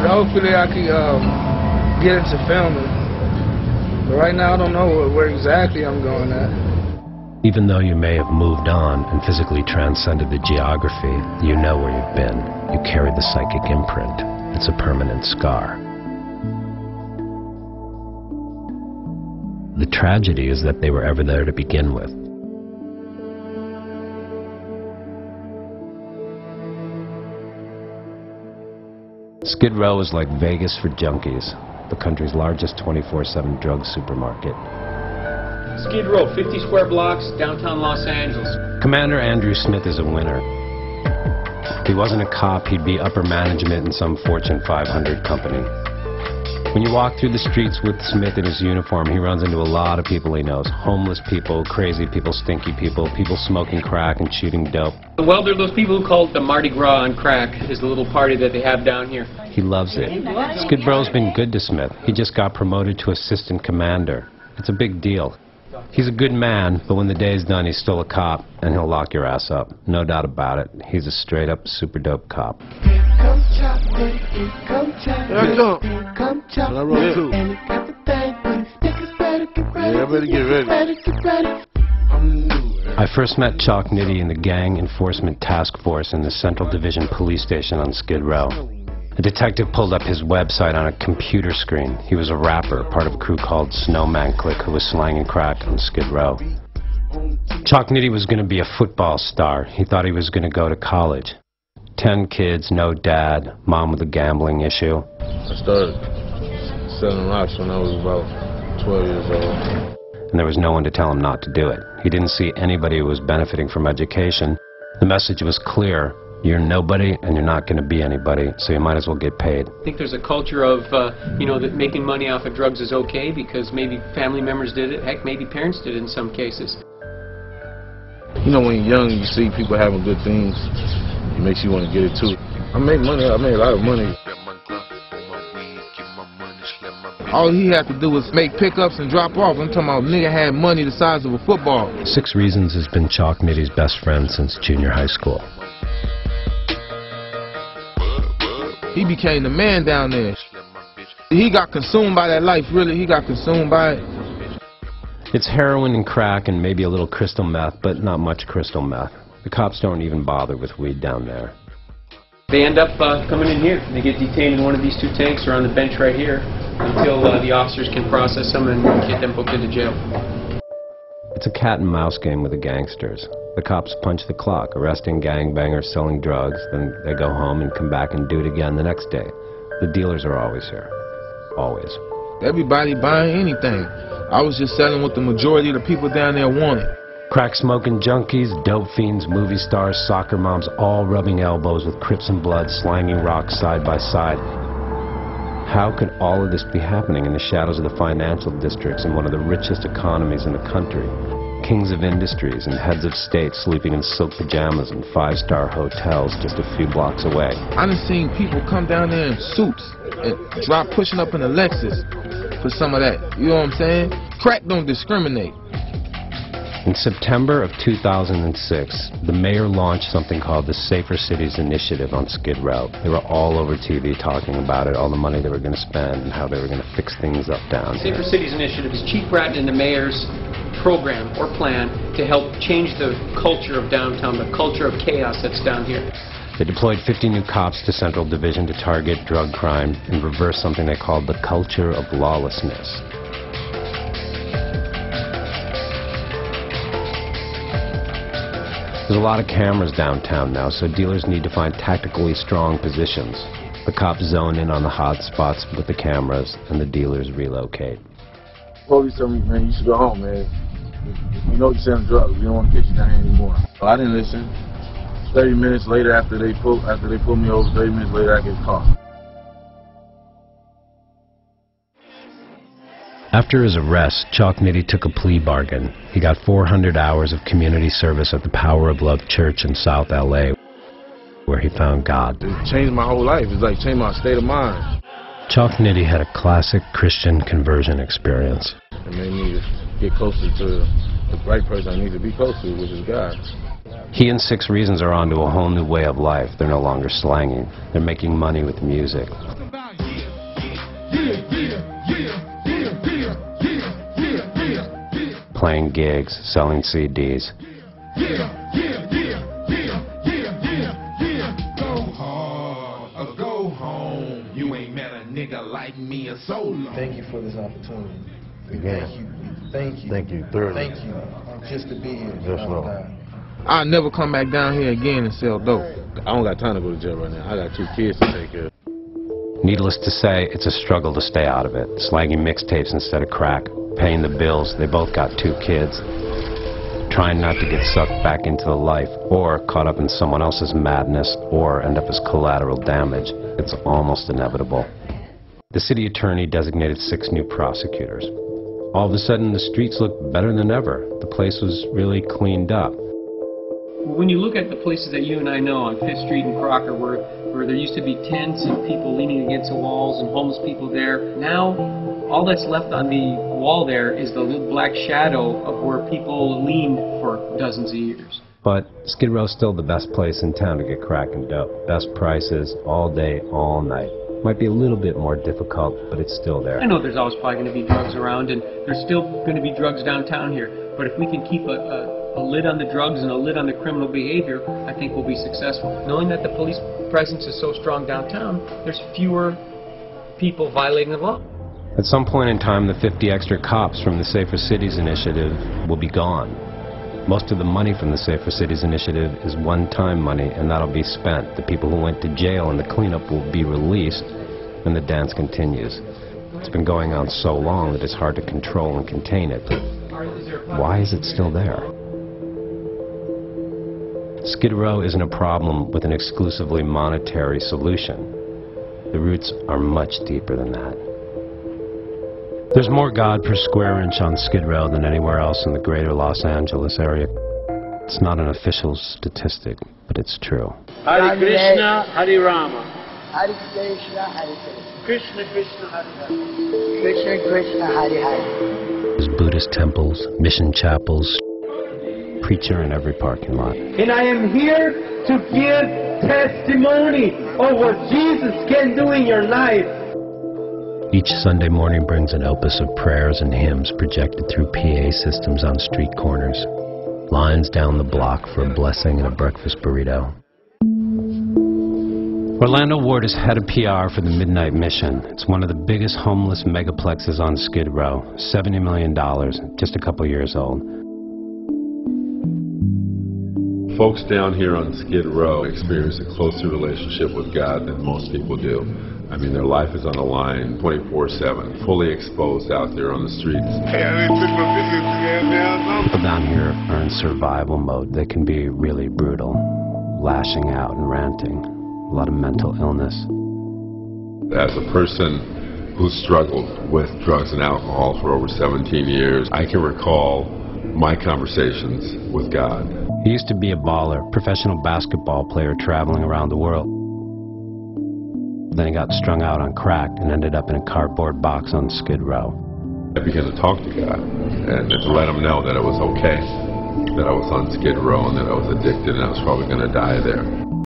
but hopefully I can get into filming. But right now I don't know where exactly I'm going at. Even though you may have moved on and physically transcended the geography, you know where you've been. You carry the psychic imprint. It's a permanent scar. The tragedy is that they were ever there to begin with. Skid Row is like Vegas for junkies, the country's largest 24/7 drug supermarket. Skid Row, 50 square blocks, downtown Los Angeles. Commander Andrew Smith is a winner. If he wasn't a cop, he'd be upper management in some Fortune 500 company. When you walk through the streets with Smith in his uniform, he runs into a lot of people he knows. Homeless people, crazy people, stinky people, people smoking crack and shooting dope. Well, there are those people who call it the Mardi Gras on crack, is the little party that they have down here. He loves it. Skid Row's been good to Smith. He just got promoted to assistant commander. It's a big deal. He's a good man, but when the day's done, he's still a cop, and he'll lock your ass up. No doubt about it. He's a straight-up super dope cop. I first met Chalk Nitty in the Gang Enforcement Task Force in the Central Division Police Station on Skid Row. A detective pulled up his website on a computer screen. He was a rapper, part of a crew called Snowman Click, who was slanging crack on Skid Row. Chalk Nitty was going to be a football star. He thought he was going to go to college. 10 kids, no dad, mom with a gambling issue. I started selling rocks when I was about 12 years old. And there was no one to tell him not to do it. He didn't see anybody who was benefiting from education. The message was clear. You're nobody and you're not going to be anybody, so you might as well get paid. I think there's a culture of, that making money off of drugs is okay because maybe family members did it, heck, maybe parents did it in some cases. You know, when you're young, you see people having good things, it makes you want to get it too. I made money, I made a lot of money. All he had to do was make pickups and drop off. I'm talking about nigga had money the size of a football. 6 Reasons has been Chalk Nitty's best friend since junior high school. He became the man down there. He got consumed by that life, really. He got consumed by it. It's heroin and crack and maybe a little crystal meth, but not much crystal meth. The cops don't even bother with weed down there. They end up coming in here. They get detained in one of these 2 tanks or on the bench right here until the officers can process them and get them booked into jail. It's a cat and mouse game with the gangsters. The cops punch the clock, arresting gangbangers selling drugs, then they go home and come back and do it again the next day. The dealers are always here. Always. Everybody buying anything. I was just selling what the majority of the people down there wanted. Crack-smoking junkies, dope fiends, movie stars, soccer moms, all rubbing elbows with Crips and Bloods, slanging rocks side by side. How could all of this be happening in the shadows of the financial districts in one of the richest economies in the country? Kings of industries and heads of state sleeping in silk pajamas in 5-star hotels just a few blocks away. I done seen people come down there in suits and drop pushing up in a Lexus for some of that. You know what I'm saying? Crack don't discriminate. In September of 2006, the mayor launched something called the Safer Cities Initiative on Skid Row. They were all over TV talking about it, all the money they were going to spend and how they were going to fix things up down here. Safer Cities Initiative is Chief Bratton and the mayor's program or plan to help change the culture of downtown, the culture of chaos that's down here. They deployed 50 new cops to Central Division to target drug crime and reverse something they called the culture of lawlessness. There's a lot of cameras downtown now, so dealers need to find tactically strong positions. The cops zone in on the hot spots with the cameras, and the dealers relocate. Police told me, man, you should go home, man. You know you're selling drugs. We don't want to get you down here anymore. So I didn't listen. 30 minutes later, after they pulled me over, 30 minutes later, I get caught. After his arrest, Chalk Nitty took a plea bargain. He got 400 hours of community service at the Power of Love Church in South LA, where he found God. It changed my whole life. It's like changed my state of mind. Chalk Nitty had a classic Christian conversion experience. It made me get closer to the right person I need to be close to, which is God. He and 6 Reasons are onto a whole new way of life. They're no longer slanging. They're making money with music. playing gigs, selling CDs. Go hard or go home. You ain't met a nigga like me in so long. Thank you for this opportunity. Again. Thank you. Thank you thoroughly. Thank you. Just to be here. Yes, Lord. I'll never come back down here again and sell dope. I don't got time to go to jail right now. I got 2 kids to take care of. Needless to say, it's a struggle to stay out of it. Slagging mixtapes instead of crack, paying the bills. They both got 2 kids. Trying not to get sucked back into the life, or caught up in someone else's madness, or end up as collateral damage. It's almost inevitable. The city attorney designated 6 new prosecutors. All of a sudden, the streets looked better than ever. The place was really cleaned up. When you look at the places that you and I know on 5th Street and Crocker where there used to be tents and people leaning against the walls and homeless people there, now all that's left on the wall there is the little black shadow of where people leaned for dozens of years. But Skid Row's still the best place in town to get crack and dope. Best prices, all day, all night. Might be a little bit more difficult, but it's still there. I know there's always probably going to be drugs around, and there's still going to be drugs downtown here. But if we can keep a lid on the drugs and a lid on the criminal behavior, I think we'll be successful. Knowing that the police presence is so strong downtown, there's fewer people violating the law. At some point in time, the 50 extra cops from the Safer Cities Initiative will be gone. Most of the money from the Safer Cities Initiative is one-time money, and that'll be spent. The people who went to jail and the cleanup will be released, and the dance continues. It's been going on so long that it's hard to control and contain it. But why is it still there? Skid Row isn't a problem with an exclusively monetary solution. The roots are much deeper than that. There's more God per square inch on Skid Row than anywhere else in the greater Los Angeles area. It's not an official statistic, but it's true. Hare Krishna, Hare Rama. Hare Krishna, Hare Krishna. Krishna Krishna, Hare Hare. Krishna Krishna, Hare Hare. There's Buddhist temples, mission chapels, preacher in every parking lot. And I am here to give testimony of what Jesus can do in your life. Each Sunday morning brings an opus of prayers and hymns projected through PA systems on street corners. Lines down the block for a blessing and a breakfast burrito. Orlando Ward is head of PR for the Midnight Mission. It's one of the biggest homeless megaplexes on Skid Row. $70 million, just a couple years old. Folks down here on Skid Row experience a closer relationship with God than most people do. I mean, their life is on the line 24/7, fully exposed out there on the streets. People down here are in survival mode. They can be really brutal, lashing out and ranting. A lot of mental illness. As a person who struggled with drugs and alcohol for over 17 years, I can recall my conversations with God. He used to be a baller, professional basketball player traveling around the world. Then he got strung out on crack and ended up in a cardboard box on Skid Row. I began to talk to God and to let him know that it was okay, that I was on Skid Row and that I was addicted and I was probably going to die there.